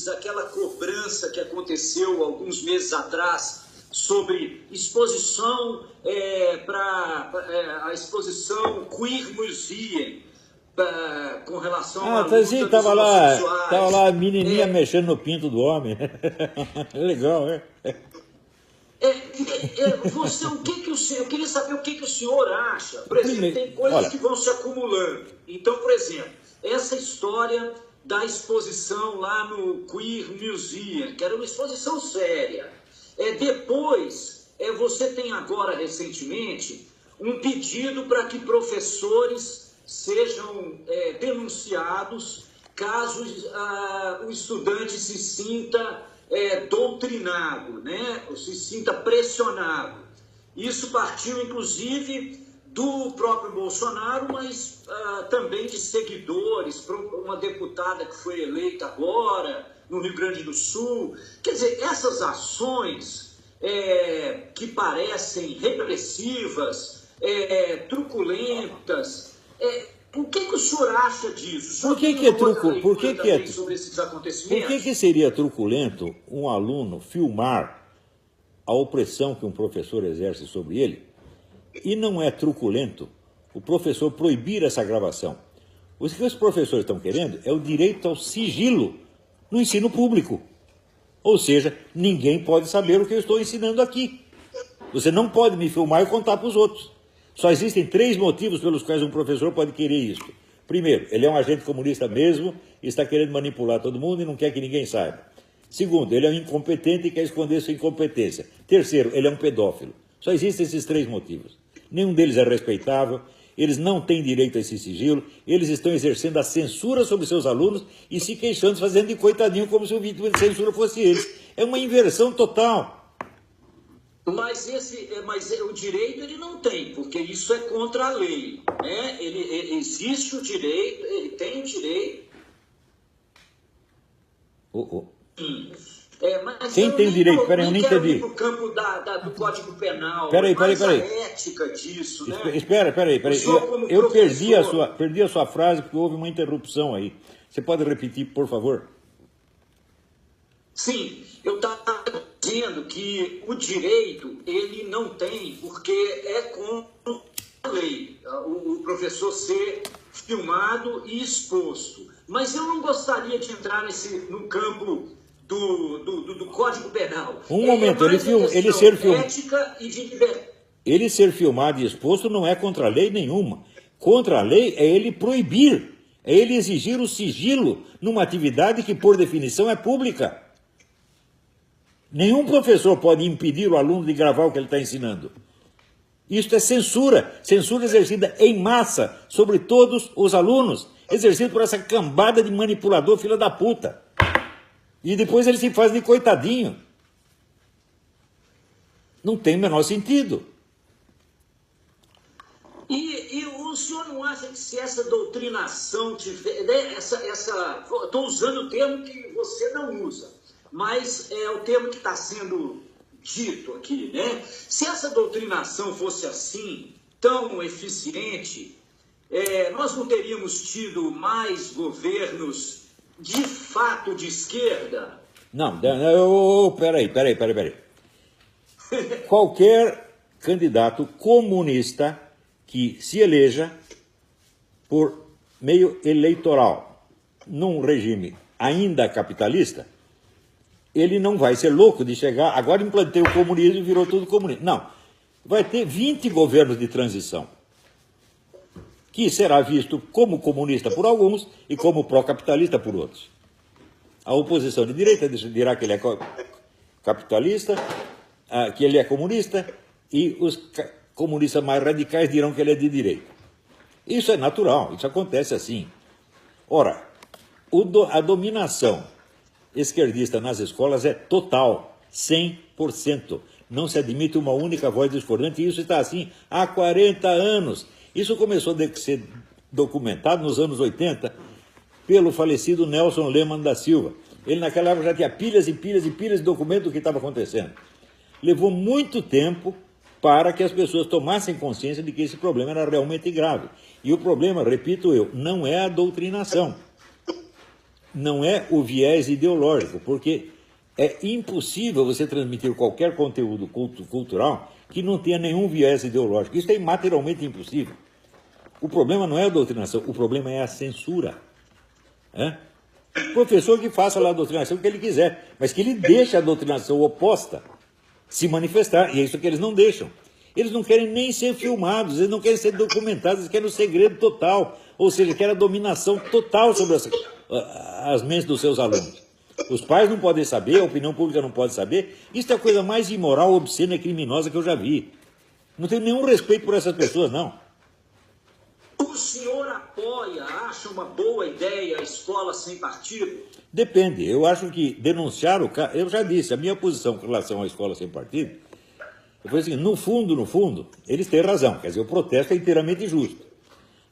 aquela cobrança que aconteceu alguns meses atrás sobre exposição para a exposição Queer Museum, com relação à luta dos tava homossexuais. lá a menininha mexendo no pinto do homem. Legal, né? Eu queria saber o que o senhor acha. Por exemplo, tem coisas que vão se acumulando. Então, por exemplo, essa história da exposição lá no Queer Museum, que era uma exposição séria. Depois, você tem agora, recentemente, um pedido para que professores sejam denunciados caso o estudante se sinta doutrinado, né? Ou se sinta pressionado. Isso partiu, inclusive, do próprio Bolsonaro, mas também de seguidores, uma deputada que foi eleita agora, no Rio Grande do Sul. Quer dizer, essas ações que parecem repressivas, truculentas, o que o senhor acha disso? Por que é truculento? Sobre esses acontecimentos? Por que seria truculento um aluno filmar a opressão que um professor exerce sobre ele? E não é truculento o professor proibir essa gravação. O que os professores estão querendo é o direito ao sigilo no ensino público. Ou seja, ninguém pode saber o que eu estou ensinando aqui. Você não pode me filmar e contar para os outros. Só existem 3 motivos pelos quais um professor pode querer isso. Primeiro, ele é um agente comunista mesmo e está querendo manipular todo mundo e não quer que ninguém saiba. Segundo, ele é um incompetente e quer esconder sua incompetência. Terceiro, ele é um pedófilo. Só existem esses 3 motivos. Nenhum deles é respeitável, eles não têm direito a esse sigilo, eles estão exercendo a censura sobre seus alunos e se queixando, fazendo de coitadinho como se o vítima de censura fosse eles. É uma inversão total. Mas o direito ele não tem, porque isso é contra a lei, né? Existe o direito, ele tem o direito. Quem tem direito? Peraí, eu não entendi. No campo do Código Penal. Peraí. A ética disso, né? Espera. Eu perdi a sua frase porque houve uma interrupção aí. Você pode repetir, por favor? Sim, eu estava dizendo que o direito ele não tem, porque é contra a lei, o professor ser filmado e exposto. Mas eu não gostaria de entrar no campo do Código Penal. Um momento, ele ser filmado. Ética e de liberdade. Ele ser filmado e exposto não é contra a lei nenhuma. Contra a lei é ele proibir, é ele exigir o sigilo numa atividade que, por definição, é pública. Nenhum professor pode impedir o aluno de gravar o que ele está ensinando. Isso é censura exercida em massa sobre todos os alunos, exercida por essa cambada de manipulador filha da puta. E depois ele se faz de coitadinho. Não tem o menor sentido. E o senhor não acha que se essa doutrinação tiver... Né, estou usando o termo que você não usa, mas é o termo que está sendo dito aqui, né? Se essa doutrinação fosse assim, tão eficiente, nós não teríamos tido mais governos de fato de esquerda? Não, peraí. Qualquer candidato comunista que se eleja por meio eleitoral num regime ainda capitalista, ele não vai ser louco de chegar, agora implantei o comunismo e virou tudo comunismo. Não, vai ter 20 governos de transição, que será visto como comunista por alguns e como pró-capitalista por outros. A oposição de direita dirá que ele é capitalista, que ele é comunista, e os comunistas mais radicais dirão que ele é de direita. Isso é natural, isso acontece assim. Ora, a dominação esquerdista nas escolas é total, 100%. Não se admite uma única voz discordante, e isso está assim há 40 anos. Isso começou a ser documentado nos anos 80 pelo falecido Nelson Lehmann da Silva. Ele naquela época já tinha pilhas e pilhas e pilhas de documentos do que estava acontecendo. Levou muito tempo para que as pessoas tomassem consciência de que esse problema era realmente grave. E o problema, repito eu, não é a doutrinação. não é o viés ideológico, porque é impossível você transmitir qualquer conteúdo cultural que não tenha nenhum viés ideológico. Isso é materialmente impossível. O problema não é a doutrinação, o problema é a censura. Professor que faça lá a doutrinação que ele quiser, mas que ele deixe a doutrinação oposta se manifestar, e é isso que eles não deixam. Eles não querem nem ser filmados, eles não querem ser documentados, eles querem o segredo total, ou seja, querem a dominação total sobre as mentes dos seus alunos. Os pais não podem saber, a opinião pública não pode saber. Isso é a coisa mais imoral, obscena e criminosa que eu já vi. Não tenho nenhum respeito por essas pessoas, não. O senhor apoia, acha uma boa ideia a escola sem partido? Depende. Eu acho que denunciar o caso... Eu já disse, a minha posição com relação à escola sem partido, eu falei assim, no fundo, eles têm razão. Quer dizer, o protesto é inteiramente justo.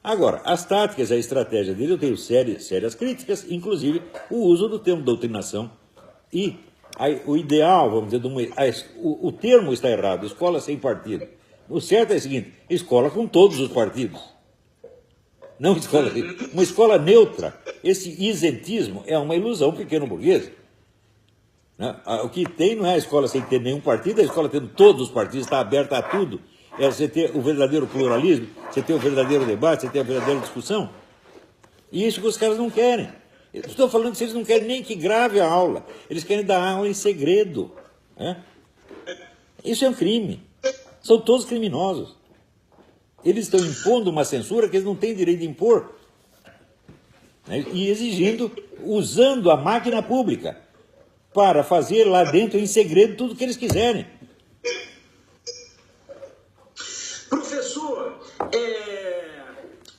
Agora, as táticas, a estratégia dele, eu tenho sérias críticas, inclusive o uso do termo doutrinação. E o ideal, vamos dizer, o termo está errado, escola sem partido. O certo é o seguinte, escola com todos os partidos. Não escola, uma escola neutra. Esse isentismo é uma ilusão pequeno-burguesa. O que tem não é a escola sem ter nenhum partido, é a escola tendo todos os partidos, está aberta a tudo. É você ter o verdadeiro pluralismo, você ter o verdadeiro debate, você ter a verdadeira discussão. E isso que os caras não querem. Estou falando que eles não querem nem que grave a aula, eles querem dar aula em segredo. Isso é um crime. São todos criminosos. Eles estão impondo uma censura que eles não têm direito de impor. E exigindo, usando a máquina pública para fazer lá dentro em segredo tudo o que eles quiserem. Professor,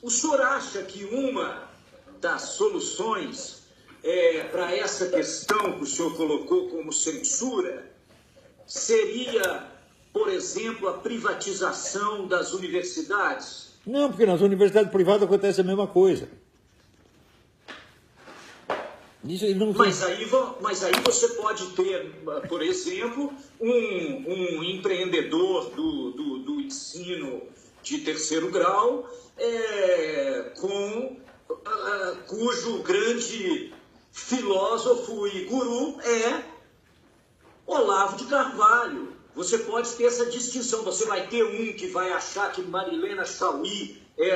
o senhor acha que uma das soluções para essa questão que o senhor colocou como censura seria, por exemplo, a privatização das universidades? Não, porque nas universidades privadas acontece a mesma coisa. Isso não... mas aí você pode ter, por exemplo, um empreendedor do ensino de terceiro grau cujo grande filósofo e guru é Olavo de Carvalho. Você pode ter essa distinção. Você vai ter um que vai achar que Marilena Chaui é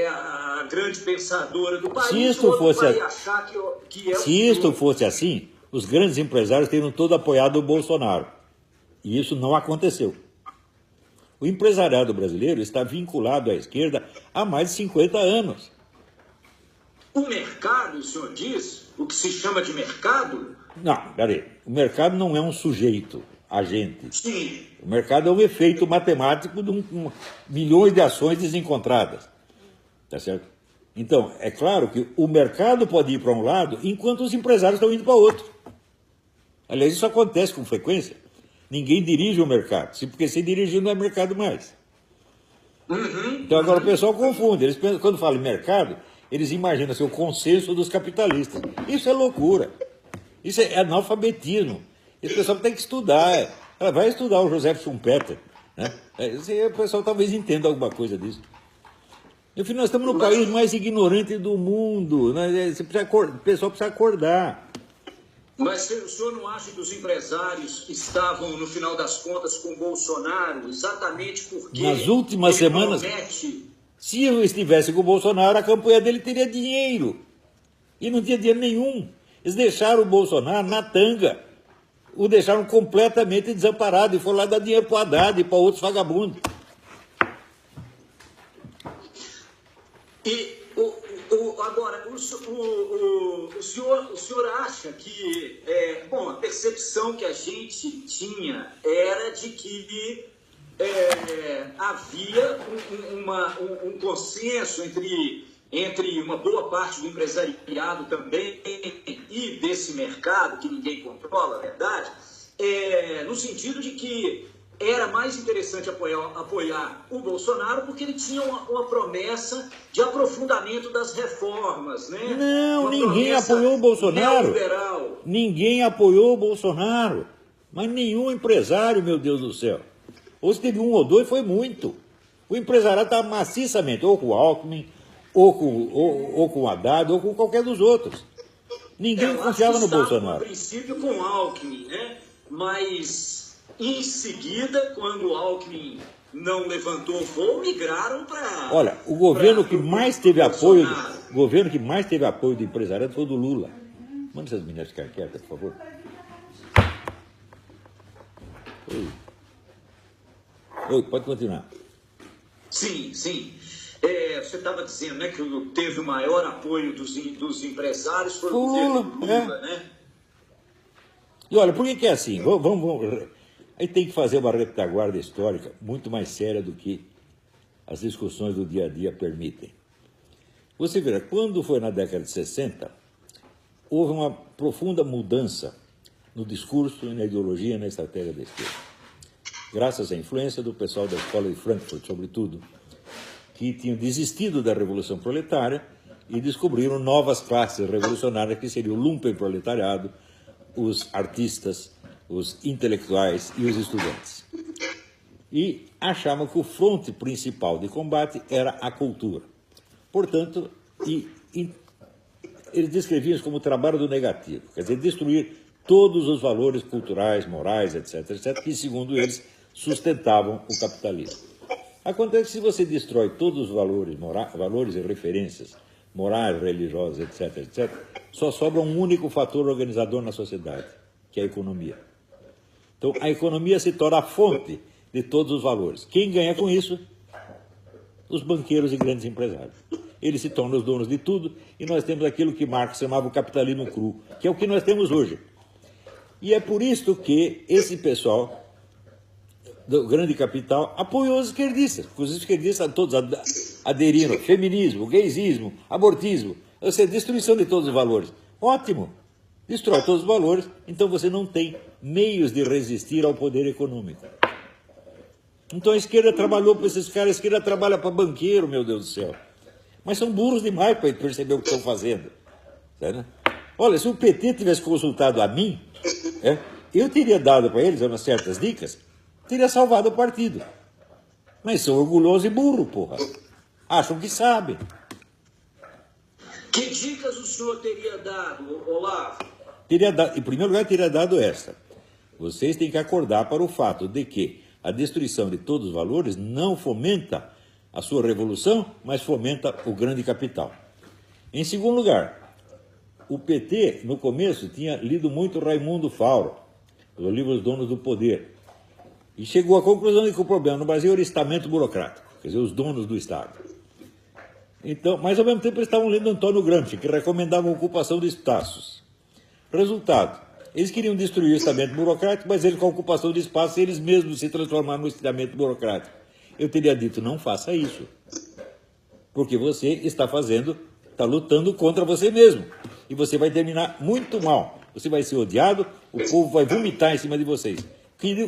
a grande pensadora do país. Se isto fosse assim, os grandes empresários teriam todo apoiado o Bolsonaro. E isso não aconteceu. O empresariado brasileiro está vinculado à esquerda há mais de 50 anos. O mercado, o senhor diz, o que se chama de mercado? Não, peraí. O mercado não é um sujeito, agente. Sim. O mercado é um efeito matemático de milhões de ações desencontradas. Tá certo? Então, é claro que o mercado pode ir para um lado enquanto os empresários estão indo para outro. Aliás, isso acontece com frequência. Ninguém dirige o mercado, porque se dirigir não é mercado mais. Então agora o pessoal confunde. Eles pensam, quando falam em mercado, eles imaginam assim, o consenso dos capitalistas. Isso é loucura. Isso é analfabetismo. Esse pessoal tem que estudar. Vai estudar o Joseph Schumpeter. Né? O pessoal talvez entenda alguma coisa disso. Enfim, nós estamos no país mais ignorante do mundo. Né? O pessoal precisa acordar. Mas o senhor não acha que os empresários estavam, no final das contas, com o Bolsonaro exatamente porque... Nas últimas semanas, se eu estivesse com o Bolsonaro, a campanha dele teria dinheiro. E não tinha dinheiro nenhum. Eles deixaram o Bolsonaro na tanga. O deixaram completamente desamparado. E foram lá dar dinheiro para o Haddad e para outros vagabundos. E agora, o senhor acha que, a percepção que a gente tinha era de que havia um consenso entre uma boa parte do empresariado também e desse mercado que ninguém controla, na verdade, no sentido de que era mais interessante apoiar o Bolsonaro porque ele tinha uma promessa de aprofundamento das reformas, né? Não, ninguém apoiou o Bolsonaro. Neoliberal. Ninguém apoiou o Bolsonaro. Mas nenhum empresário, meu Deus do céu. Ou se teve um ou dois, foi muito. O empresariado estava maciçamente, ou com o Alckmin, ou com o Haddad, ou com qualquer dos outros. Ninguém confiava no Bolsonaro. No princípio com Alckmin, né? Mas em seguida, quando o Alckmin não levantou voo, migraram para... Olha, o governo que mais teve apoio, o governo que mais teve apoio do empresariado foi o do Lula. Manda essas meninas ficar quietas, por favor. Oi, pode continuar. Sim, sim. Você estava dizendo, né, que teve o maior apoio dos empresários foi o governo Lula, né? E olha, por que é assim? Vamos, aí tem que fazer uma retaguarda histórica muito mais séria do que as discussões do dia a dia permitem. Você verá, quando foi na década de 60, houve uma profunda mudança no discurso, na ideologia e na estratégia da esquerda. Graças à influência do pessoal da escola de Frankfurt, sobretudo, que tinham desistido da Revolução Proletária e descobriram novas classes revolucionárias, que seriam o lumpenproletariado, os artistas, os intelectuais e os estudantes. E achavam que o fronte principal de combate era a cultura. Portanto, eles descreviam isso como o trabalho do negativo, quer dizer, destruir todos os valores culturais, morais, etc., etc., que, segundo eles, sustentavam o capitalismo. Acontece que se você destrói todos os valores e referências morais, religiosas, etc., etc., só sobra um único fator organizador na sociedade, que é a economia. Então, a economia se torna a fonte de todos os valores. Quem ganha com isso? Os banqueiros e grandes empresários. Eles se tornam os donos de tudo e nós temos aquilo que Marx chamava o capitalismo cru, que é o que nós temos hoje. E é por isso que esse pessoal do grande capital apoiou os esquerdistas, porque os esquerdistas todos aderiram: feminismo, gaysismo, abortismo, ou seja, destruição de todos os valores. Ótimo, destrói todos os valores, então você não tem meios de resistir ao poder econômico. Então a esquerda trabalhou para esses caras, a esquerda trabalha para banqueiro, meu Deus do céu. Mas são burros demais para perceber o que estão fazendo. Certo? Olha, se o PT tivesse consultado a mim, eu teria dado para eles umas certas dicas, teria salvado o partido. Mas são orgulhosos e burros, porra. Acham que sabem. Que dicas o senhor teria dado, Olavo? Em primeiro lugar, teria dado essa. Vocês têm que acordar para o fato de que a destruição de todos os valores não fomenta a sua revolução, mas fomenta o grande capital. Em segundo lugar, o PT, no começo, tinha lido muito Raimundo Fauro, o livro Os Donos do Poder, e chegou à conclusão de que o problema no Brasil era o estamento burocrático, quer dizer, os donos do Estado. Então, mas ao mesmo tempo eles estavam lendo Antônio Gramsci, que recomendava a ocupação de espaços. Resultado, eles queriam destruir o estamento burocrático, mas eles, com a ocupação de espaços, eles mesmos se transformaram no estamento burocrático. Eu teria dito: não faça isso, porque você está lutando contra você mesmo, e você vai terminar muito mal. Você vai ser odiado, o povo vai vomitar em cima de vocês,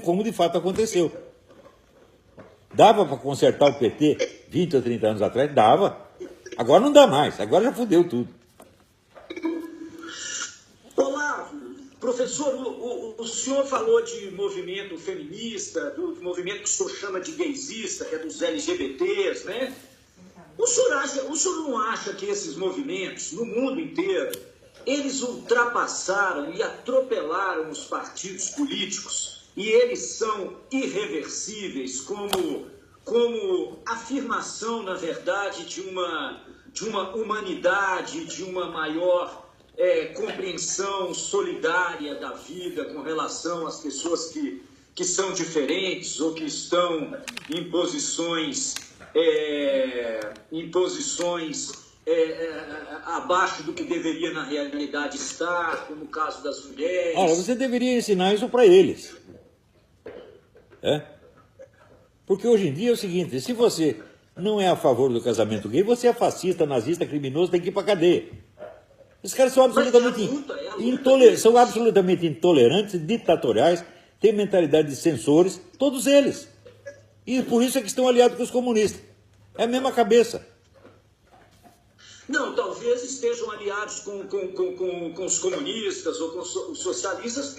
como de fato aconteceu. Dava para consertar o PT 20 ou 30 anos atrás? Dava. Agora não dá mais, agora já fudeu tudo. Olavo, professor, o senhor falou de movimento feminista, do movimento que o senhor chama de gaysista, que é dos LGBTs, né? O senhor não acha que esses movimentos, no mundo inteiro, eles ultrapassaram e atropelaram os partidos políticos e eles são irreversíveis como afirmação, na verdade, de uma humanidade, de uma maior compreensão solidária da vida com relação às pessoas que são diferentes ou que estão em posições abaixo do que deveria na realidade estar, como o caso das mulheres. Olha, você deveria ensinar isso para eles. Porque hoje em dia é o seguinte: se você não é a favor do casamento gay, você é fascista, nazista, criminoso, tem que ir para cadeia. Esses caras são absolutamente intolerantes, ditatoriais, têm mentalidade de censores, todos eles. E por isso é que estão aliados com os comunistas. É a mesma cabeça. Não, talvez estejam aliados com os comunistas ou com os socialistas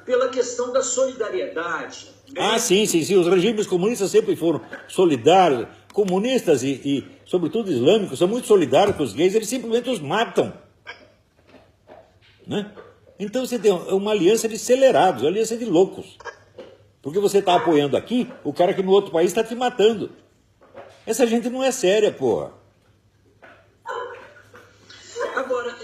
pela questão da solidariedade. Né? Ah, sim. Os regimes comunistas sempre foram solidários, comunistas e, sobretudo, islâmicos, são muito solidários com os gays, eles simplesmente os matam. Né? Então você tem uma aliança de acelerados, uma aliança de loucos. Porque você está apoiando aqui o cara que no outro país está te matando. Essa gente não é séria, porra. Agora,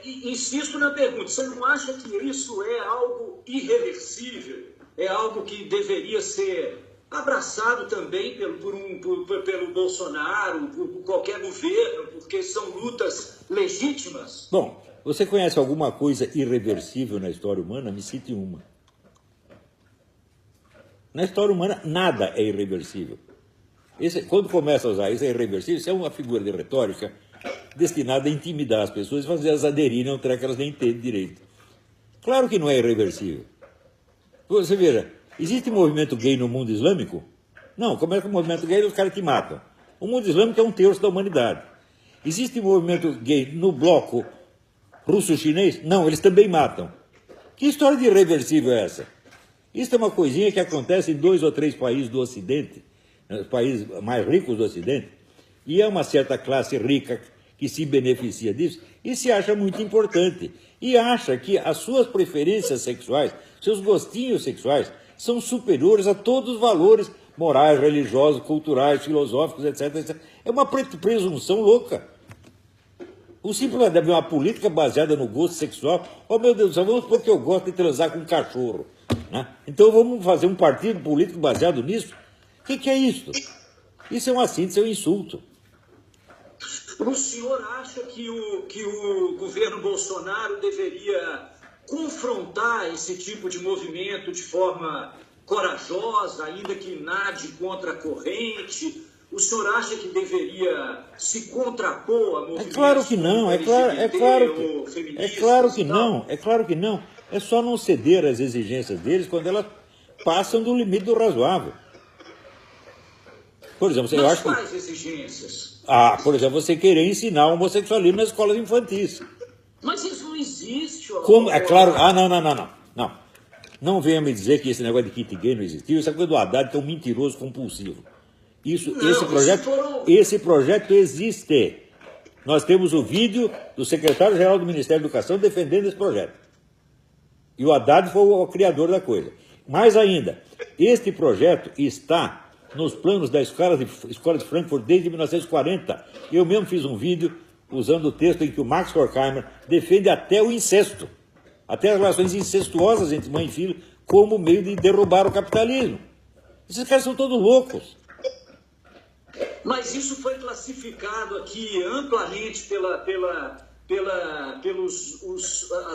insisto na pergunta, você não acha que isso é algo irreversível? É algo que deveria ser abraçado também pelo Bolsonaro, por qualquer governo, porque são lutas legítimas? Bom, você conhece alguma coisa irreversível na história humana? Me cite uma. Na história humana, nada é irreversível. Quando começa a usar isso, é irreversível, isso é uma figura de retórica destinada a intimidar as pessoas e fazer elas aderirem a um treco que elas nem entendem direito. Claro que não é irreversível. Você veja, existe movimento gay no mundo islâmico? Não, começa com o movimento gay e os caras te matam. O mundo islâmico é 1/3 da humanidade. Existe movimento gay no bloco russo-chinês? Não, eles também matam. Que história de irreversível é essa? Isso é uma coisinha que acontece em 2 ou 3 países do Ocidente, os países mais ricos do Ocidente, e é uma certa classe rica que se beneficia disso e se acha muito importante. E acha que as suas preferências sexuais, seus gostinhos sexuais, são superiores a todos os valores morais, religiosos, culturais, filosóficos, etc, etc. É uma presunção louca. O simples deve uma política baseada no gosto sexual. Oh, meu Deus do céu, vamos supor que eu gosto de transar com um cachorro. Né? Então vamos fazer um partido político baseado nisso? O que é isso? Isso é uma síntese, é um insulto. O senhor acha que o governo Bolsonaro deveria confrontar esse tipo de movimento de forma corajosa, ainda que nade contra a corrente? O senhor acha que deveria se contrapor a movimentos? É claro que não, é claro que não. É só não ceder às exigências deles quando elas passam do limite do razoável. Por exemplo, eu acho que... quais exigências? Por exemplo, você querer ensinar o homossexualismo nas escolas infantis. Mas isso não existe. Como? É claro... Não. Não venha me dizer que esse negócio de kit gay não existiu. Essa coisa do Haddad que é um mentiroso compulsivo. Esse projeto existe. Nós temos o vídeo do secretário-geral do Ministério da Educação defendendo esse projeto. E o Haddad foi o criador da coisa. Mais ainda, este projeto está nos planos da Escola de Frankfurt desde 1940. Eu mesmo fiz um vídeo usando o texto em que o Max Horkheimer defende até o incesto, até as relações incestuosas entre mãe e filho, como meio de derrubar o capitalismo. Esses caras são todos loucos. Mas isso foi classificado aqui amplamente pelas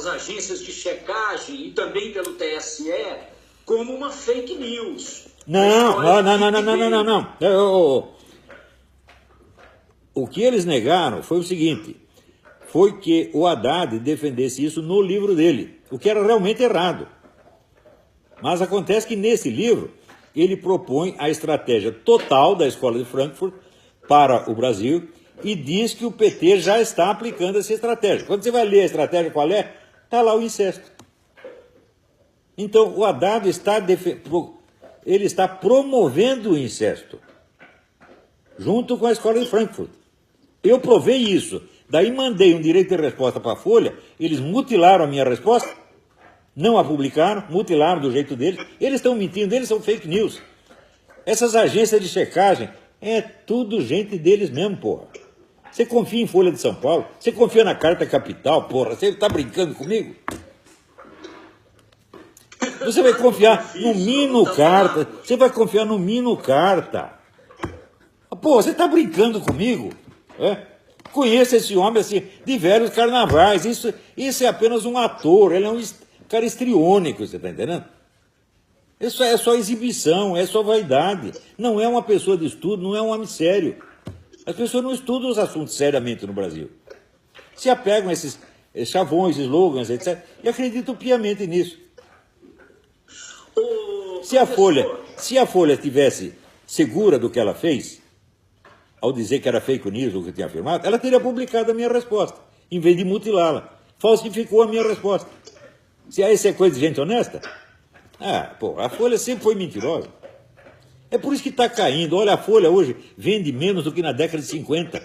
agências de checagem e também pelo TSE como uma fake news. Não. O que eles negaram foi o seguinte, foi que o Haddad defendesse isso no livro dele, o que era realmente errado. Mas acontece que nesse livro ele propõe a estratégia total da Escola de Frankfurt para o Brasil e diz que o PT já está aplicando essa estratégia. Quando você vai ler a estratégia qual é, está lá o incesto. Então o Haddad está promovendo o incesto, junto com a Escola de Frankfurt. Eu provei isso, daí mandei um direito de resposta para a Folha, eles mutilaram a minha resposta, não a publicaram, mutilaram do jeito deles, eles estão mentindo, eles são fake news. Essas agências de checagem, é tudo gente deles mesmo, porra. Você confia em Folha de São Paulo? Você confia na Carta Capital, porra? Você está brincando comigo? Você vai confiar no Mino Carta. Você vai confiar no Mino Carta. Pô, você está brincando comigo? Conheço esse homem assim, de velhos carnavais. Isso é apenas um ator. Ele é um cara histriônico, você está entendendo? Isso é só exibição, é só vaidade. Não é uma pessoa de estudo, não é um homem sério. As pessoas não estudam os assuntos seriamente no Brasil. Se apegam a esses chavões, slogans, etc. E acreditam piamente nisso. Se a Folha tivesse segura do que ela fez, ao dizer que era fake news o que eu tinha afirmado, ela teria publicado a minha resposta, em vez de mutilá-la. Falsificou a minha resposta. Se isso é coisa de gente honesta? A Folha sempre foi mentirosa. É por isso que está caindo. Olha, a Folha hoje vende menos do que na década de 50.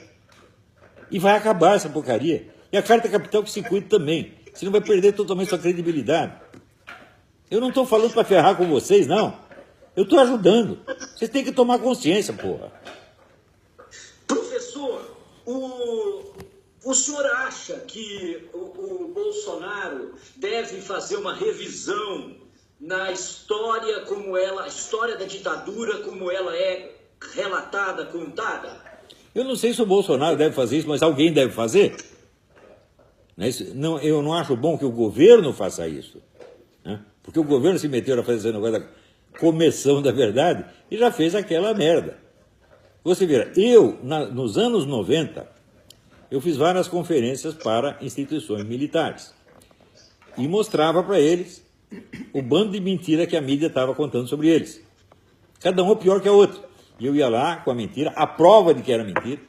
E vai acabar essa porcaria. E a Carta Capital que se cuide também. Senão vai perder totalmente sua credibilidade. Eu não estou falando para ferrar com vocês, não. Eu estou ajudando. Vocês têm que tomar consciência, porra. Professor, o senhor acha que o Bolsonaro deve fazer uma revisão na história como ela, a história da ditadura como ela é relatada, contada? Eu não sei se o Bolsonaro deve fazer isso, mas alguém deve fazer. Não, eu não acho bom que o governo faça isso, né? Porque o governo se meteu a fazer esse negócio da comissão da verdade e já fez aquela merda. Você vê, nos anos 90, eu fiz várias conferências para instituições militares e mostrava para eles o bando de mentira que a mídia estava contando sobre eles. Cada um pior que a outra. E eu ia lá com a mentira, a prova de que era mentira,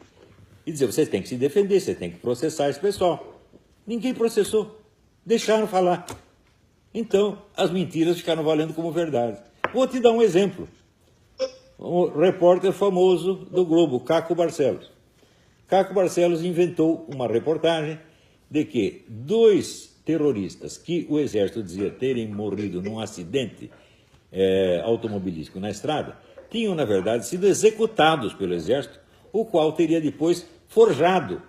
e dizia, vocês têm que se defender, vocês têm que processar esse pessoal. Ninguém processou, deixaram falar. Então, as mentiras ficaram valendo como verdade. Vou te dar um exemplo. Um repórter famoso do Globo, Caco Barcelos. Caco Barcelos inventou uma reportagem de que 2 terroristas que o exército dizia terem morrido num acidente automobilístico na estrada, tinham, na verdade, sido executados pelo exército, o qual teria depois forjado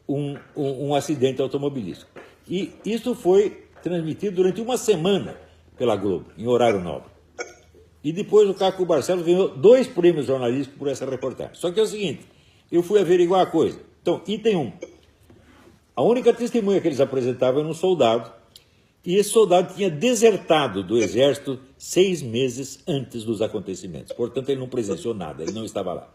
um acidente automobilístico. E isso foi transmitido durante uma semana pela Globo, em horário nobre. E depois o Caco Barcelos ganhou 2 prêmios jornalísticos por essa reportagem. Só que é o seguinte, eu fui averiguar a coisa. Então, item 1. A única testemunha que eles apresentavam era um soldado, e esse soldado tinha desertado do exército 6 meses antes dos acontecimentos. Portanto, ele não presenciou nada, ele não estava lá.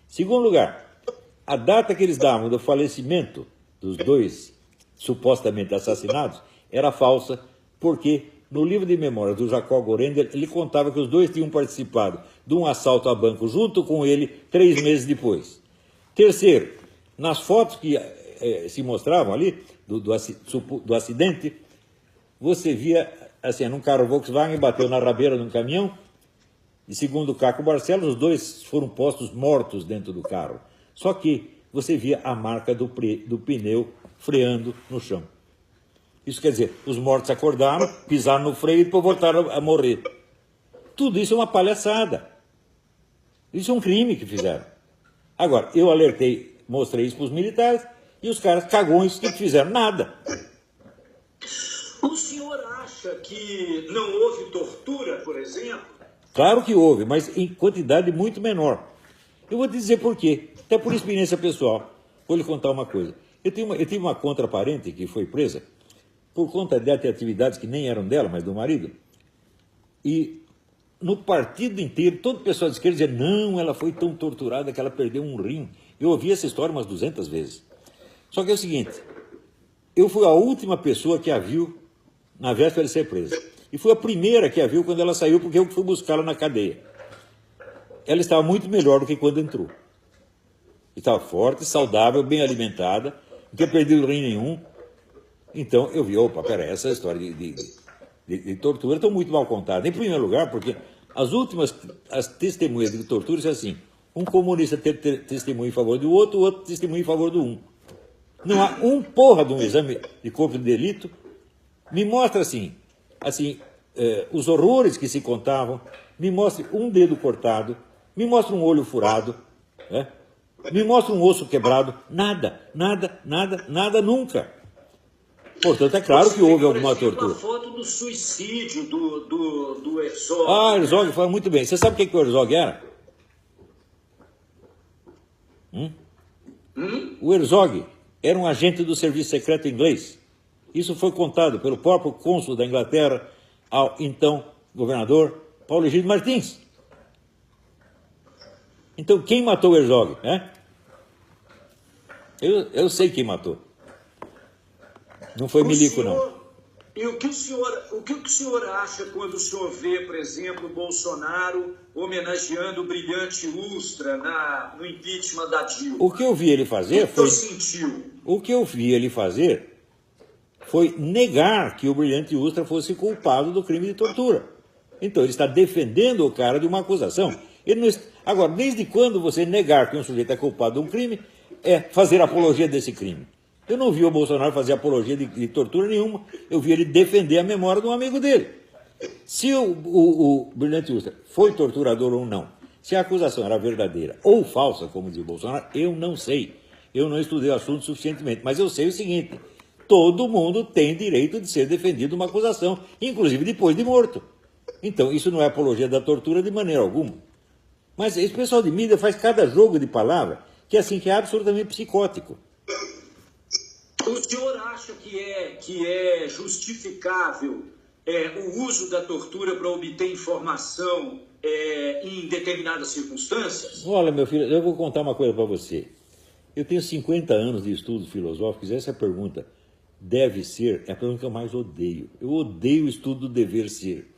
Segundo lugar, a data que eles davam do falecimento dos 2 supostamente assassinados era falsa, porque no livro de memórias do Jacob Gorender, ele contava que os 2 tinham participado de um assalto a banco junto com ele 3 meses depois. Terceiro, nas fotos que se mostravam ali do acidente, você via, assim, num carro Volkswagen, bateu na rabeira de um caminhão, e segundo o Caco Barcelos, os 2 foram postos mortos dentro do carro. Só que você via a marca do pneu freando no chão. Isso quer dizer, os mortos acordaram, pisaram no freio e depois voltaram a morrer. Tudo isso é uma palhaçada. Isso é um crime que fizeram. Agora, eu alertei, mostrei isso para os militares, e os caras cagões que fizeram nada. O senhor acha que não houve tortura, por exemplo? Claro que houve, mas em quantidade muito menor. Eu vou te dizer por quê. Até por experiência pessoal. Vou lhe contar uma coisa. Eu tive uma contraparente que foi presa por conta de atividades que nem eram dela, mas do marido. E no partido inteiro, todo o pessoal de esquerda dizia, não, ela foi tão torturada que ela perdeu um rim. Eu ouvi essa história umas 200 vezes. Só que é o seguinte, eu fui a última pessoa que a viu na véspera de ser presa. E fui a primeira que a viu quando ela saiu, porque eu fui buscá-la na cadeia. Ela estava muito melhor do que quando entrou. Estava forte, saudável, bem alimentada, não tinha perdido rim nenhum. Então eu vi, opa, peraí, essa história de tortura estão muito mal contada. Em primeiro lugar, porque as testemunhas de tortura são assim, um comunista testemunha em favor do outro, o outro testemunha em favor do um. Não há porra de um exame de corpo de delito. Me mostra assim, os horrores que se contavam, me mostre um dedo cortado, me mostra um olho furado, né? Me mostra um osso quebrado, nada, nunca. Portanto, é claro que houve alguma tortura. A foto do suicídio do Herzog. Ah, Herzog fala muito bem. Você sabe o que o Herzog era? O Herzog era um agente do serviço secreto inglês. Isso foi contado pelo próprio cônsul da Inglaterra ao então governador Paulo Egídio Martins. Então, quem matou o Herzog? Eu sei quem matou. Não foi milico, não. E o que o senhor acha quando o senhor vê, por exemplo, o Bolsonaro homenageando o brilhante Ustra no impeachment da Dilma? O que eu vi ele fazer foi... sentiu? O que eu vi ele fazer foi negar que o brilhante Ustra fosse culpado do crime de tortura. Então ele está defendendo o cara de uma acusação. Ele não... Agora, desde quando você negar que um sujeito é culpado de um crime é fazer apologia desse crime? Eu não vi o Bolsonaro fazer apologia de tortura nenhuma, eu vi ele defender a memória de um amigo dele. Se o Brilhante Ustra foi torturador ou não, se a acusação era verdadeira ou falsa, como diz o Bolsonaro, eu não sei. Eu não estudei o assunto suficientemente, mas eu sei o seguinte: todo mundo tem direito de ser defendido de uma acusação, inclusive depois de morto. Então, isso não é apologia da tortura de maneira alguma. Mas esse pessoal de mídia faz cada jogo de palavra que é absolutamente psicótico. O senhor acha que é justificável o uso da tortura para obter informação em determinadas circunstâncias? Olha, meu filho, eu vou contar uma coisa para você. Eu tenho 50 anos de estudos filosóficos e essa pergunta deve ser a pergunta que eu mais odeio. Eu odeio o estudo do dever ser.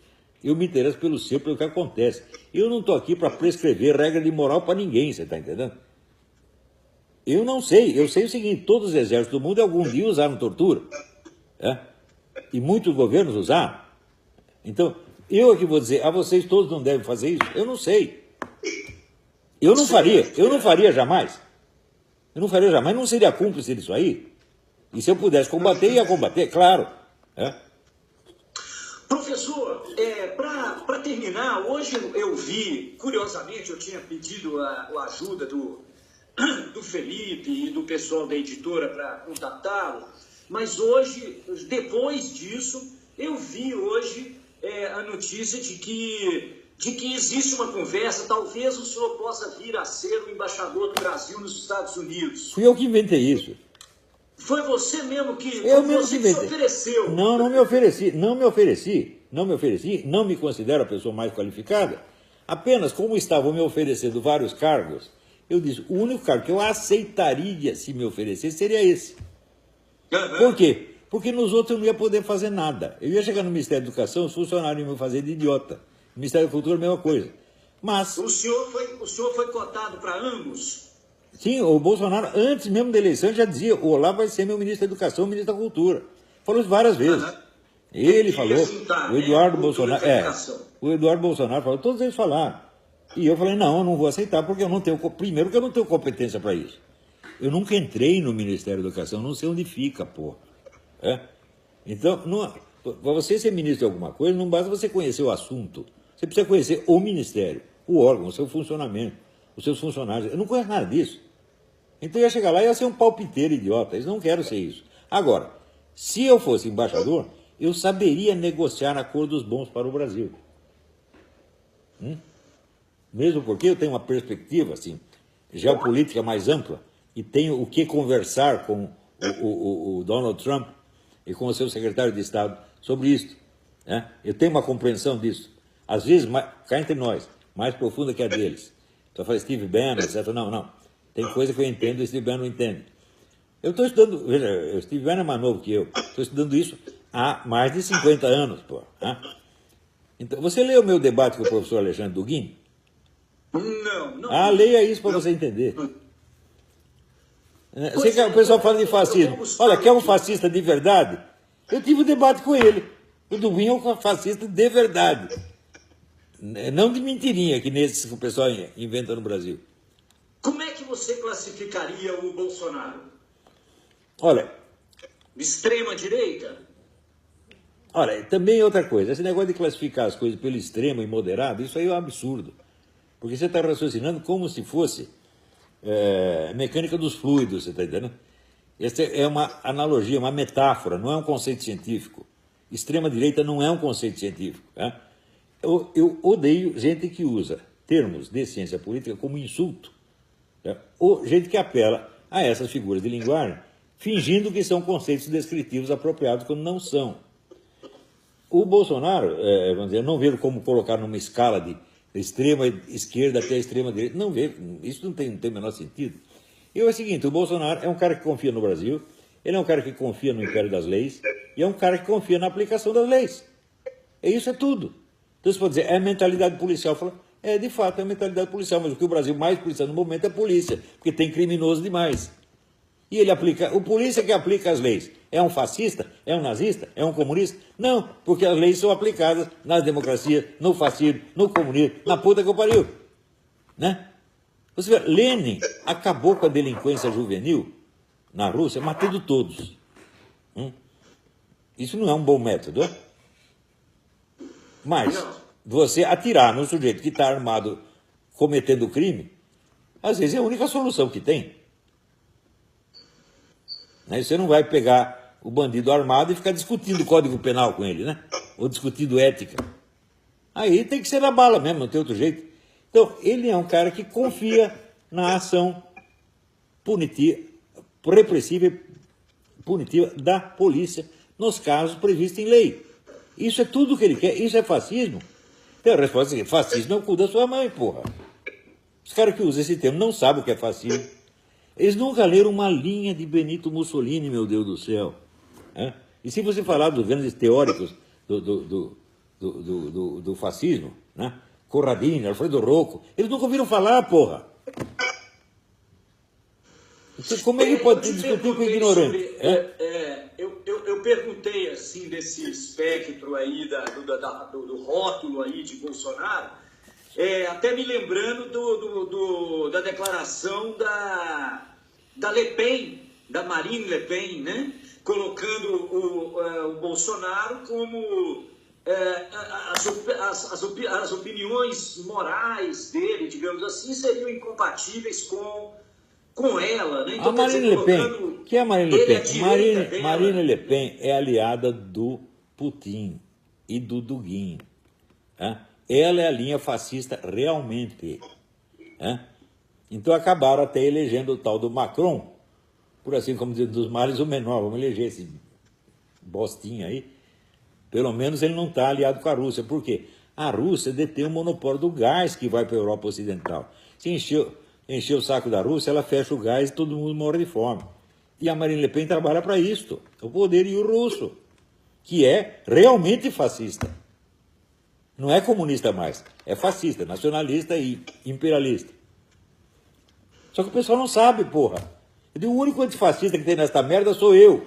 Eu me interesso pelo ser, pelo que acontece. Eu não estou aqui para prescrever regra de moral para ninguém, você está entendendo? Eu não sei. Eu sei o seguinte: todos os exércitos do mundo algum dia usaram tortura. E muitos governos usaram. Então, eu aqui vou dizer, vocês todos não devem fazer isso. Eu não sei. Eu não faria jamais. Eu não faria jamais, não seria cúmplice disso aí. E se eu pudesse combater, ia combater, claro. Professor, para terminar, hoje eu vi, curiosamente, eu tinha pedido a ajuda do Felipe e do pessoal da editora para contatá-lo, mas hoje, depois disso, eu vi hoje a notícia de que existe uma conversa, talvez o senhor possa vir a ser o embaixador do Brasil nos Estados Unidos. Fui eu que inventei isso. Foi você mesmo que se ofereceu? Não me ofereci, não me considero a pessoa mais qualificada. Apenas, como estavam me oferecendo vários cargos, eu disse, o único cargo que eu aceitaria se me oferecer seria esse. Por quê? Porque nos outros eu não ia poder fazer nada. Eu ia chegar no Ministério da Educação, os funcionários iam me fazer de idiota. No Ministério da Cultura, a mesma coisa. Mas... O senhor foi cotado para ambos? Sim, o Bolsonaro, antes mesmo da eleição, já dizia, o Olavo vai ser meu ministro da Educação, ministro da Cultura. Falou isso várias vezes. Ele falou, o Eduardo Bolsonaro... o Eduardo Bolsonaro falou, todos eles falaram. E eu falei, não, eu não vou aceitar, porque eu não tenho... Primeiro que eu não tenho competência para isso. Eu nunca entrei no Ministério da Educação, não sei onde fica, pô. Então, para você ser ministro de alguma coisa, não basta você conhecer o assunto. Você precisa conhecer o ministério, o órgão, o seu funcionamento, os seus funcionários. Eu não conheço nada disso. Então eu ia chegar lá e ia ser um palpiteiro idiota. Eles não querem ser isso. Agora, se eu fosse embaixador, eu saberia negociar acordos bons para o Brasil. Mesmo porque eu tenho uma perspectiva assim, geopolítica mais ampla e tenho o que conversar com o Donald Trump e com o seu secretário de Estado sobre isso. Eu tenho uma compreensão disso. Às vezes, cá entre nós, mais profunda que a deles. Então eu falei, Steve Bannon, etc. Não. Tem coisa que eu entendo e o Steve Bannon não entende. Eu estou estudando, veja, o Steve Bannon é mais novo que eu. Estou estudando isso há mais de 50 anos, pô. Então, você leu o meu debate com o professor Alexandre Duguin? Não. Leia isso para você entender. O pessoal fala de fascismo. Olha, quer um fascista de verdade? Eu tive um debate com ele. O Duguin é um fascista de verdade. Não de mentirinha, que nesses que o pessoal inventa no Brasil. Como é que você classificaria o Bolsonaro? Olha... Extrema-direita? Olha, também outra coisa. Esse negócio de classificar as coisas pelo extremo e moderado, isso aí é um absurdo. Porque você está raciocinando como se fosse mecânica dos fluidos, você está entendendo? Essa é uma analogia, uma metáfora, não é um conceito científico. Extrema-direita não é um conceito científico. Eu odeio gente que usa termos de ciência política como insulto. Ou gente que apela a essas figuras de linguagem, fingindo que são conceitos descritivos apropriados quando não são. O Bolsonaro, vamos dizer, eu não vejo como colocar numa escala de extrema esquerda até a extrema direita. Não vejo, isso não tem o menor sentido. E é o seguinte, o Bolsonaro é um cara que confia no Brasil, ele é um cara que confia no império das leis, e é um cara que confia na aplicação das leis. Isso é tudo. Então você pode dizer, é mentalidade policial. Fala, de fato, é mentalidade policial, mas o que o Brasil mais precisa no momento é polícia, porque tem criminoso demais. E ele aplica, o polícia que aplica as leis é um fascista? É um nazista? É um comunista? Não, porque as leis são aplicadas nas democracias, no fascismo, no comunismo, na puta que eu pariu. Né? Você vê, Lenin acabou com a delinquência juvenil na Rússia, matando todos. Isso não é um bom método, é? Mas você atirar no sujeito que está armado cometendo crime, às vezes é a única solução que tem. Você não vai pegar o bandido armado e ficar discutindo o Código Penal com ele, né? Ou discutindo ética. Aí tem que ser na bala mesmo, não tem outro jeito. Então, ele é um cara que confia na ação punitiva, repressiva e punitiva da polícia nos casos previstos em lei. Isso é tudo o que ele quer, isso é fascismo. Então a resposta é: fascismo é o cu da sua mãe, porra. Os caras que usam esse termo não sabem o que é fascismo. Eles nunca leram uma linha de Benito Mussolini, meu Deus do céu. E se você falar dos grandes teóricos do fascismo, né? Corradini, Alfredo Rocco, eles nunca ouviram falar, porra. Então, como é que pode discutir com ignorante? Eu perguntei, assim, desse espectro aí, do rótulo aí de Bolsonaro, até me lembrando da declaração da Le Pen, da Marine Le Pen, né? Colocando o Bolsonaro como as opiniões morais dele, digamos assim, seriam incompatíveis com ela, né? Então, a Marine Le Pen, que é a Marine Le Pen? Marine Le Pen é aliada do Putin e do Dugin. Ela é a linha fascista realmente. Então acabaram até elegendo o tal do Macron, por assim como dizer, dos males o menor. Vamos eleger esse bostinha aí. Pelo menos ele não está aliado com a Rússia. Por quê? A Rússia detém o monopólio do gás que vai para a Europa Ocidental. Se encher o saco da Rússia, ela fecha o gás e todo mundo morre de fome. E a Marine Le Pen trabalha para isto. O poderio russo, que é realmente fascista. Não é comunista mais, é fascista, nacionalista e imperialista. Só que o pessoal não sabe, porra. O único antifascista que tem nesta merda sou eu.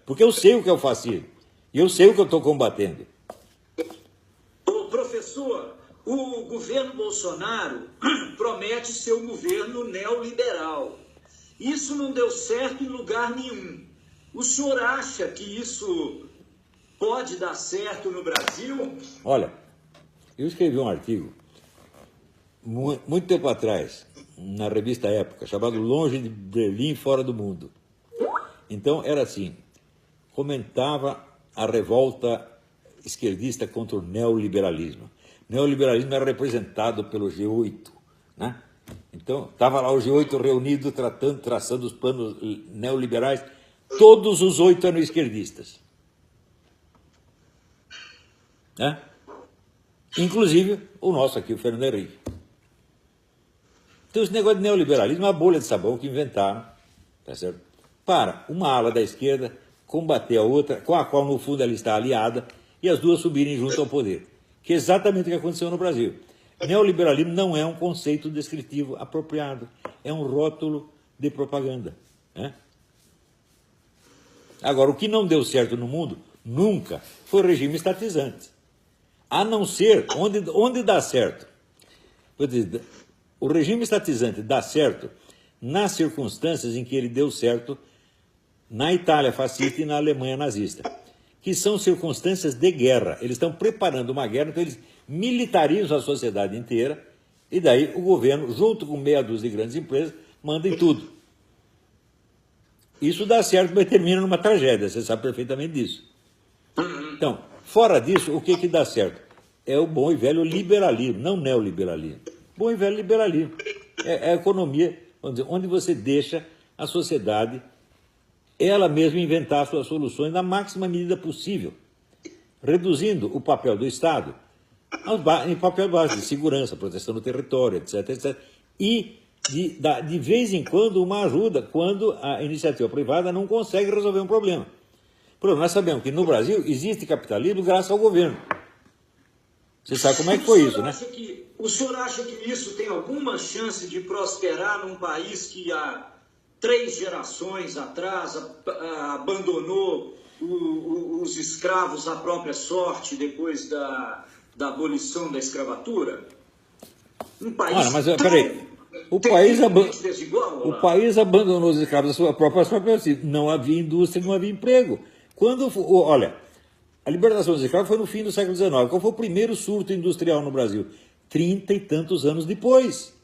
Porque eu sei o que é o fascismo. E eu sei o que eu estou combatendo. Ô, professor, o governo Bolsonaro promete ser um governo neoliberal. Isso não deu certo em lugar nenhum. O senhor acha que isso pode dar certo no Brasil? Olha, eu escrevi um artigo muito tempo atrás, na revista Época, chamado Longe de Berlim, Fora do Mundo. Então era assim, comentava a revolta esquerdista contra o neoliberalismo. O neoliberalismo era representado pelo G8, né? Então estava lá o G8 reunido, traçando os planos neoliberais. Todos os 8 eram esquerdistas. Inclusive o nosso aqui, o Fernando Henrique. Então esse negócio de neoliberalismo é uma bolha de sabão que inventaram, tá certo? Para uma ala da esquerda combater a outra, com a qual no fundo ela está aliada, e as duas subirem junto ao poder. Que é exatamente o que aconteceu no Brasil. Neoliberalismo não é um conceito descritivo apropriado, é um rótulo de propaganda. Agora, o que não deu certo no mundo, nunca, foi o regime estatizante. A não ser, onde dá certo? O regime estatizante dá certo nas circunstâncias em que ele deu certo na Itália fascista e na Alemanha nazista, que são circunstâncias de guerra. Eles estão preparando uma guerra, então eles militarizam a sociedade inteira, e daí o governo, junto com meia dúzia de grandes empresas, manda em tudo. Isso dá certo, mas termina numa tragédia, você sabe perfeitamente disso. Então, fora disso, o que dá certo? É o bom e velho liberalismo, não neoliberalismo. Bom e velho liberalismo. É a economia, vamos dizer, onde você deixa a sociedade ela mesma inventar suas soluções na máxima medida possível, reduzindo o papel do Estado em papel base de segurança, proteção do território, etc, etc. E, de vez em quando, uma ajuda quando a iniciativa privada não consegue resolver um problema. Nós sabemos que no Brasil existe capitalismo graças ao governo. Você sabe como é que foi isso, né? O senhor acha que isso tem alguma chance de prosperar num país que 3 gerações atrás, abandonou os escravos à própria sorte depois da abolição da escravatura? Um país mas peraí. O país abandonou os escravos à sua própria sorte, assim, não havia indústria, não havia emprego. Olha, a libertação dos escravos foi no fim do século XIX. Qual foi o primeiro surto industrial no Brasil? 30 e tantos anos depois.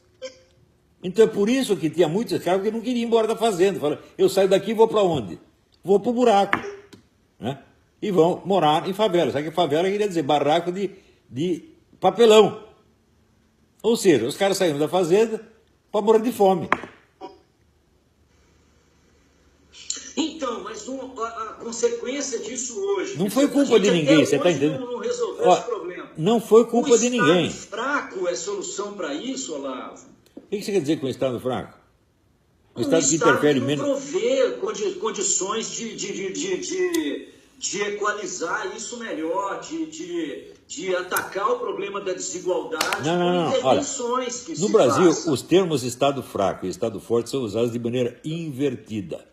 Então é por isso que tinha muitos escravos que não queriam ir embora da fazenda. Falaram, eu saio daqui e vou para onde? Vou para o buraco. Né? E vão morar em favela. Sabe que favela queria dizer barraco de papelão. Ou seja, os caras saíram da fazenda para morrer de fome. Então, mas a consequência disso hoje... Não foi culpa de ninguém, você está entendendo? Não resolveu esse problema. Não foi culpa de ninguém. O Estado fraco é solução para isso, Olavo? O que você quer dizer com o Estado fraco? O Estado que interfere menos... O Estado não provê condições de equalizar isso melhor, de atacar o problema da desigualdade com intervenções que se no Brasil, façam. Os termos Estado fraco e Estado forte são usados de maneira invertida.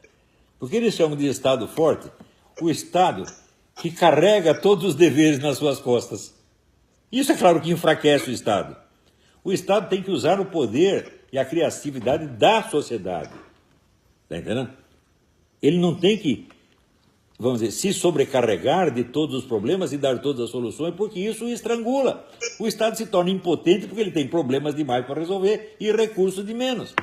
Porque eles chamam de Estado forte o Estado que carrega todos os deveres nas suas costas. Isso é claro que enfraquece o Estado. O Estado tem que usar o poder e a criatividade da sociedade. Está entendendo? Ele não tem que, vamos dizer, se sobrecarregar de todos os problemas e dar todas as soluções, porque isso o estrangula. O Estado se torna impotente porque ele tem problemas demais para resolver e recursos de menos.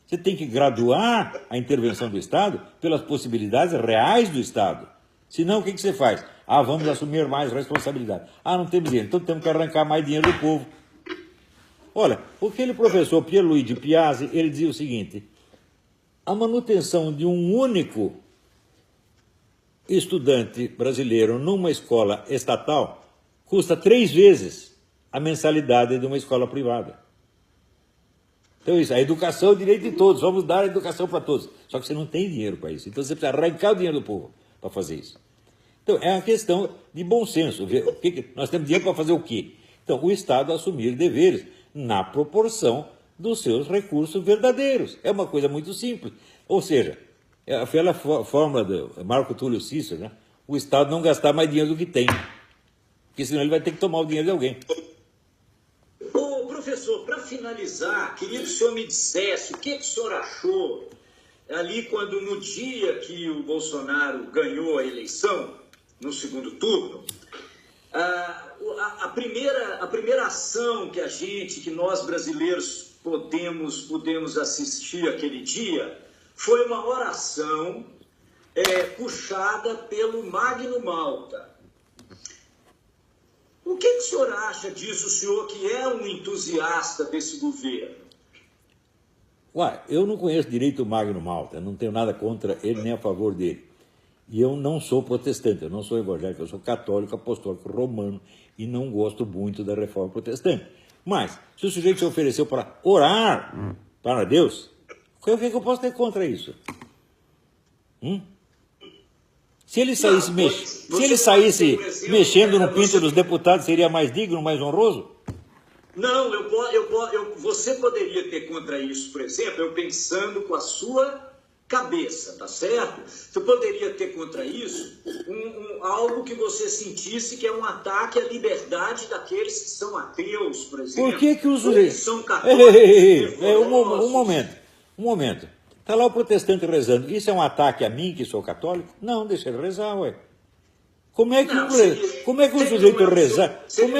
Você tem que graduar a intervenção do Estado pelas possibilidades reais do Estado. Senão, o que você faz? Vamos assumir mais responsabilidade. Não temos dinheiro, então temos que arrancar mais dinheiro do povo. Olha, aquele professor Pierluigi Piazzi, ele dizia o seguinte, a manutenção de um único estudante brasileiro numa escola estatal custa 3 vezes a mensalidade de uma escola privada. Então isso, a educação é o direito de todos, vamos dar a educação para todos. Só que você não tem dinheiro para isso, então você precisa arrancar o dinheiro do povo para fazer isso. Então é uma questão de bom senso, nós temos dinheiro para fazer o quê? Então o Estado assumir deveres na proporção dos seus recursos verdadeiros. É uma coisa muito simples. Ou seja, é aquela fórmula do Marco Túlio Cícero, né? O Estado não gastar mais dinheiro do que tem, porque senão ele vai ter que tomar o dinheiro de alguém. Ô, professor, para finalizar, queria que o senhor me dissesse o que o senhor achou ali quando, no dia que o Bolsonaro ganhou a eleição, no segundo turno, a primeira ação que nós brasileiros podemos assistir aquele dia foi uma oração puxada pelo Magno Malta. O que o senhor acha disso, o senhor que é um entusiasta desse governo? Eu não conheço direito o Magno Malta, não tenho nada contra ele nem a favor dele. E eu não sou protestante, eu não sou evangélico, eu sou católico, apostólico, romano e não gosto muito da reforma protestante. Mas, se o sujeito se ofereceu para orar para Deus, o que eu posso ter contra isso? Se ele saísse, mexendo no pinto dos deputados, seria mais digno, mais honroso? Não, você poderia ter contra isso, por exemplo, eu pensando com a sua cabeça, tá certo? Você poderia ter contra isso algo que você sentisse que é um ataque à liberdade daqueles que são ateus, por exemplo. Por que o sujeito... São católicos, um momento. Está lá o protestante rezando. Isso é um ataque a mim, que sou católico? Não, deixa ele rezar, ué. Como é que um sujeito rezar... seu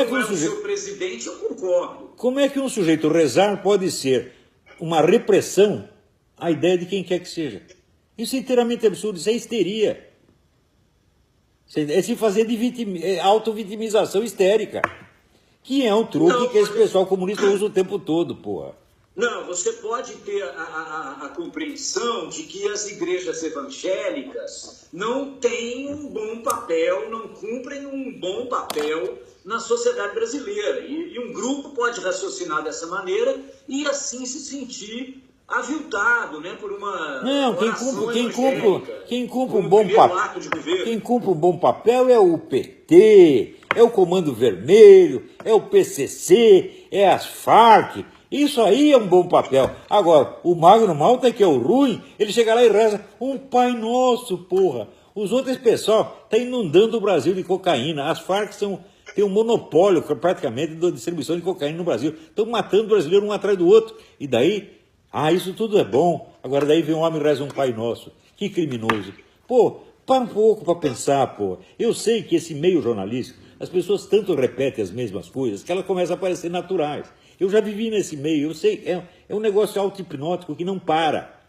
presidente, eu concordo. Como é que um sujeito rezar pode ser uma repressão à ideia de quem quer que seja? Isso é inteiramente absurdo, isso é histeria. É se fazer de auto-vitimização histérica. Que é um truque que esse pessoal comunista usa o tempo todo, porra. Não, você pode ter a compreensão de que as igrejas evangélicas não têm um bom papel, não cumprem um bom papel na sociedade brasileira. E um grupo pode raciocinar dessa maneira e assim se sentir aviltado, né, por uma quem cumpre um bom papel é o PT, é o Comando Vermelho, é o PCC, é as Farc, Isso aí é um bom papel. Agora, o Magno Malta, que é o ruim, ele chega lá e reza um Pai Nosso, porra. Os outros, esse pessoal, está inundando o Brasil de cocaína. As Farc têm um monopólio, praticamente, da distribuição de cocaína no Brasil. Estão matando o brasileiro um atrás do outro. E daí, isso tudo é bom. Agora daí vem um homem e reza um Pai Nosso. Que criminoso. Pô, para um pouco para pensar, pô. Eu sei que esse meio jornalístico, as pessoas tanto repetem as mesmas coisas que elas começam a parecer naturais. Eu já vivi nesse meio, eu sei, é um negócio auto-hipnótico que não para.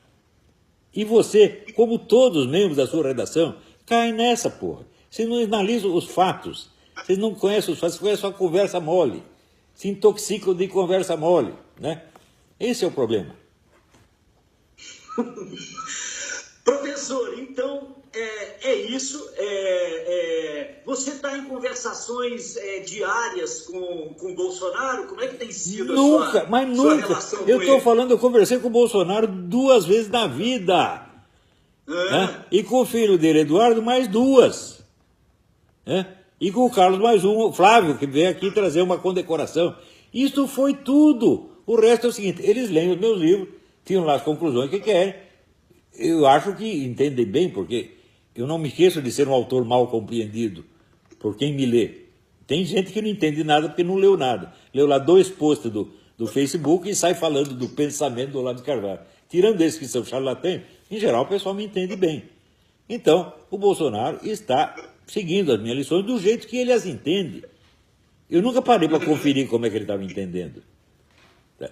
E você, como todos os membros da sua redação, cai nessa, porra. Vocês não analisam os fatos, vocês não conhecem os fatos, vocês conhecem só conversa mole. Se intoxicam de conversa mole, né? Esse é o problema. Professor, então, é isso. Você está em conversações diárias com o Bolsonaro? Como é que tem sido nunca, a sua relação com ele? Eu estou falando, eu conversei com o Bolsonaro 2 vezes na vida. Né? E com o filho dele, Eduardo, mais 2. Né? E com o Carlos, mais um, o Flávio, que veio aqui trazer uma condecoração. Isso foi tudo. O resto é o seguinte, eles leem os meus livros, tiram lá as conclusões que querem. Eu acho que entendem bem, porque eu não me esqueço de ser um autor mal compreendido por quem me lê. Tem gente que não entende nada porque não leu nada. Leu lá 2 posts do Facebook e sai falando do pensamento do Olavo de Carvalho. Tirando esses que são charlatães, em geral o pessoal me entende bem. Então, o Bolsonaro está seguindo as minhas lições do jeito que ele as entende. Eu nunca parei para conferir como é que ele estava entendendo.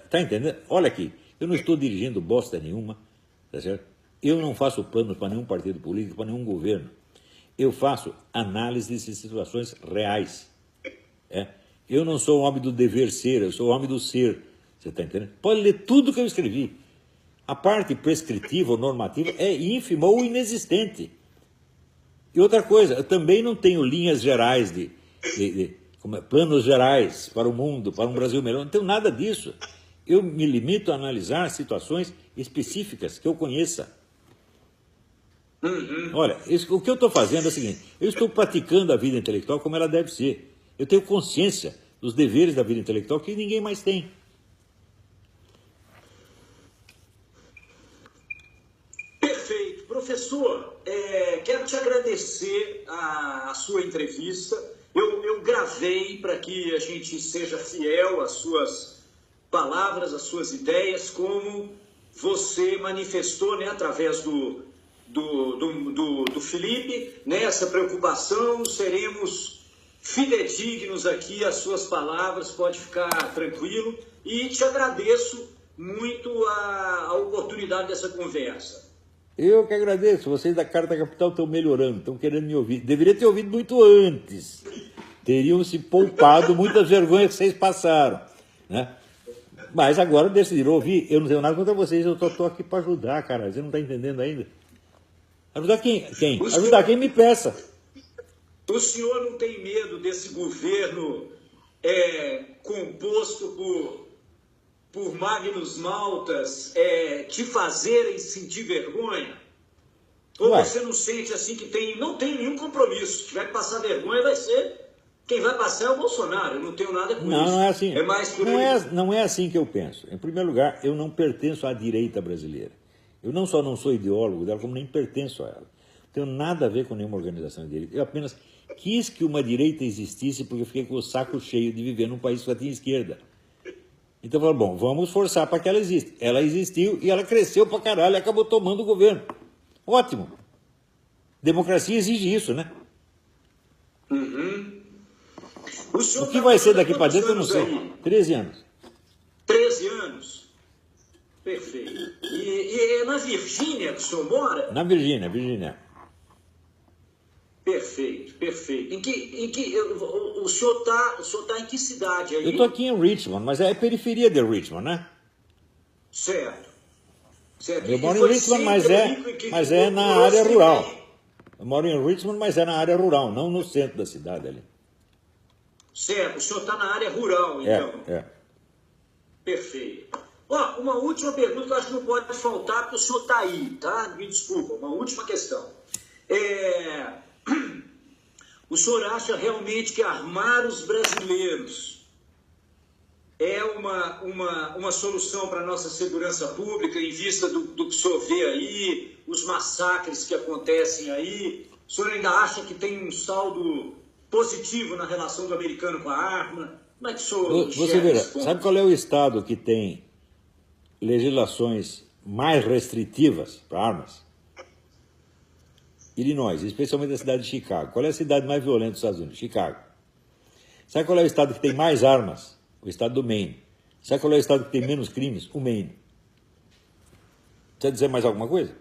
Tá entendendo? Olha aqui, eu não estou dirigindo bosta nenhuma, tá certo? Eu não faço planos para nenhum partido político, para nenhum governo. Eu faço análise de situações reais. Eu não sou o homem do dever ser, eu sou o homem do ser. Você está entendendo? Pode ler tudo que eu escrevi. A parte prescritiva ou normativa é ínfima ou inexistente. E outra coisa, eu também não tenho linhas gerais planos gerais para o mundo, para um Brasil melhor. Não tenho nada disso. Eu me limito a analisar situações específicas que eu conheça. Olha, o que eu estou fazendo é o seguinte, eu estou praticando a vida intelectual como ela deve ser. Eu tenho consciência dos deveres da vida intelectual que ninguém mais tem. Perfeito. Professor, quero te agradecer a sua entrevista. Eu gravei para que a gente seja fiel às suas palavras, às suas ideias, como você manifestou, né, através do Felipe, né, essa preocupação. Seremos fidedignos aqui às suas palavras, pode ficar tranquilo. E te agradeço muito a oportunidade dessa conversa. Eu que agradeço. Vocês da Carta Capital estão melhorando, estão querendo me ouvir. Deveria ter ouvido muito antes. Teriam se poupado muitas vergonhas que vocês passaram, né? Mas agora decidiram ouvir. Eu não tenho nada contra vocês, eu estou aqui para ajudar, cara. Você não está entendendo ainda? Ajudar quem? Ajudar quem me peça. O senhor não tem medo desse governo composto por Magnus Maltas te fazerem sentir vergonha? Ou você não sente assim que não tem nenhum compromisso? Se tiver que passar vergonha, vai ser... Quem vai passar é o Bolsonaro, eu não tenho nada com isso. Não é assim. É mais por não é assim que eu penso. Em primeiro lugar, eu não pertenço à direita brasileira. Eu não só não sou ideólogo dela, como nem pertenço a ela. Não tenho nada a ver com nenhuma organização de direita. Eu apenas quis que uma direita existisse porque eu fiquei com o saco cheio de viver num país que só tinha esquerda. Então eu falei, bom, vamos forçar para que ela exista. Ela existiu e ela cresceu para caralho e acabou tomando o governo. Ótimo. Democracia exige isso, né? O que vai ser daqui para dentro, eu não sei. 13 anos. 13 anos? Perfeito. E é na Virgínia que o senhor mora? Na Virgínia. Perfeito. O senhor tá em que cidade aí? Eu estou aqui em Richmond, mas é a periferia de Richmond, né? Certo. Eu moro em Richmond, mas é na área rural. Eu moro em Richmond, mas é na área rural, não no centro da cidade ali. Certo, o senhor está na área rural, então. Perfeito. Uma última pergunta que eu acho que não pode faltar, porque o senhor está aí, tá? Me desculpa, uma última questão. O senhor acha realmente que armar os brasileiros é uma solução para a nossa segurança pública, em vista do que o senhor vê aí, os massacres que acontecem aí? O senhor ainda acha que tem um saldo positivo na relação do americano com a arma? Como é que o senhor Você verá, sabe qual é o estado que tem legislações mais restritivas para armas? Illinois, especialmente a cidade de Chicago. Qual é a cidade mais violenta dos Estados Unidos? Chicago. Sabe qual é o estado que tem mais armas? O estado do Maine. Sabe qual é o estado que tem menos crimes? O Maine. Precisa dizer mais alguma coisa?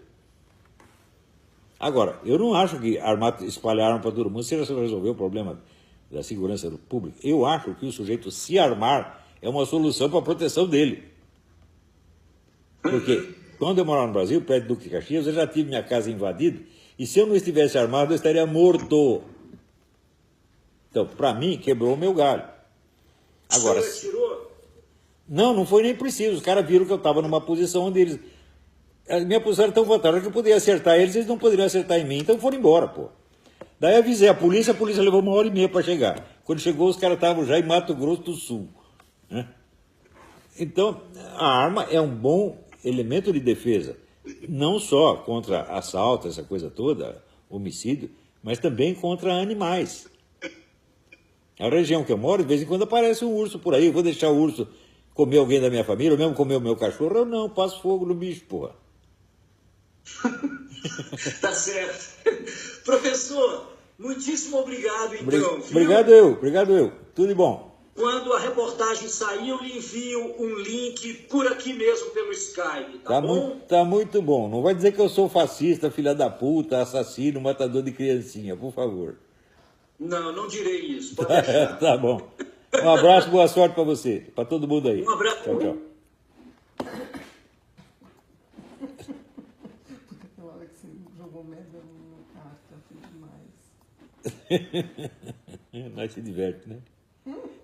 Agora, eu não acho que espalhar arma para todo mundo seja resolver o problema da segurança pública. Eu acho que o sujeito se armar é uma solução para a proteção dele. Porque quando eu morava no Brasil, perto do Duque de Caxias, eu já tive minha casa invadida e se eu não estivesse armado, eu estaria morto. Então, para mim, quebrou o meu galho. Agora, não foi nem preciso. Os caras viram que eu estava numa posição onde eles... A minha posição era tão vantagem que eu podia acertar eles, eles não poderiam acertar em mim, então foram embora, pô. Daí avisei a polícia levou 1h30 para chegar. Quando chegou, os caras estavam já em Mato Grosso do Sul, né? Então, a arma é um bom elemento de defesa, não só contra assalto, essa coisa toda, homicídio, mas também contra animais. A região que eu moro, de vez em quando aparece um urso por aí, eu vou deixar o urso comer alguém da minha família, ou mesmo comer o meu cachorro, eu não, passo fogo no bicho, porra. Tá certo. Professor, muitíssimo obrigado, então. Obrigado eu. Tudo de bom. Quando a reportagem sair, eu lhe envio um link por aqui mesmo pelo Skype, tá bom? Tá muito bom. Não vai dizer que eu sou fascista, filha da puta, assassino, matador de criancinha, por favor. Não direi isso, pode deixar. Tá bom. Um abraço, boa sorte para você, para todo mundo aí. Um abraço. Tchau. Aquela hora que você jogou merda no carta, foi demais. Nós se diverte, né?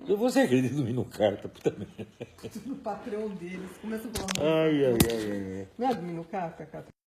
Você acredita em mim no carta, puta merda. No patrão deles. Começa a falar. Ai. Não é no carta, cara?